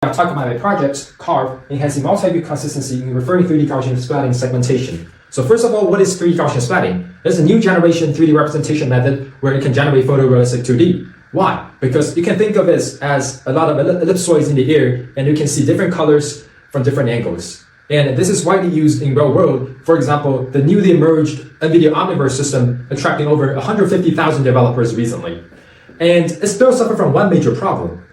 I'm talking about my project, CaRF, enhancing multi-view consistency in referring 3D Gaussian splatting segmentation. So first of all, what is 3D Gaussian splatting? It's a new generation 3D representation method where it can generate photorealistic 2D. Why? Because you can think of it as a lot of ellipsoids in the air, and you can see different colors from different angles. And this is widely used in real world. For example, the newly emerged NVIDIA Omniverse system attracting over 150,000 developers recently. And it still suffers from one major problem.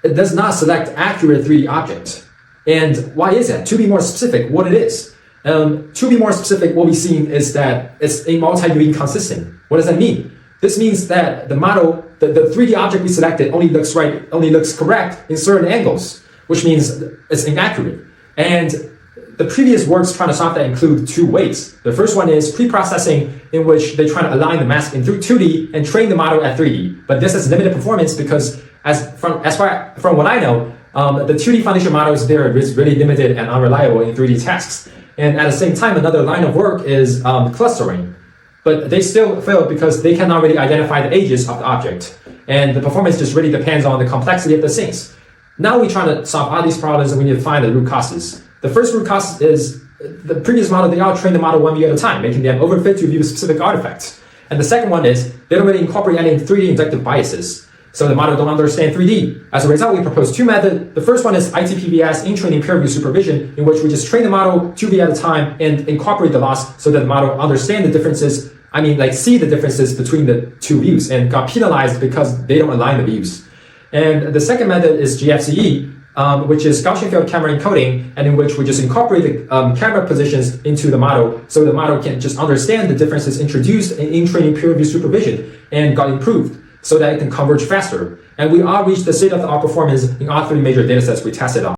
It does not select accurate 3D objects. And why is that? To be more specific, what it is. To be more specific, what we've seen is that it's a multi-view inconsistent. What does that mean? This means that the model, the 3D object we selected only looks correct in certain angles, which means it's inaccurate. And the previous works trying to solve that include two ways. The first one is pre-processing, in which they try to align the mask in 2D and train the model at 3D. But this has limited performance because from what I know, the 2D foundation models there is really limited and unreliable in 3D tasks. And at the same time, another line of work is clustering. But they still fail because they cannot really identify the edges of the object. And the performance just really depends on the complexity of the scenes. Now we're trying to solve all these problems, and we need to find the root causes. The first root cause is the previous model, they all train the model one view at a time, making them overfit to view specific artifacts. And the second one is they don't really incorporate any 3D inductive biases. So the model don't understand 3D. As a result, we propose two methods. The first one is ITPBS, in-training peer review supervision, in which we just train the model 2V at a time and incorporate the loss so that the model understand the differences, see the differences between the two views, and got penalized because they don't align the views. And the second method is GFCE, which is Gaussian field camera encoding, and in which we just incorporate the camera positions into the model so the model can just understand the differences introduced in training peer review supervision and got improved so that it can converge faster. And we all reached the state-of-the-art performance in all three major datasets we tested on.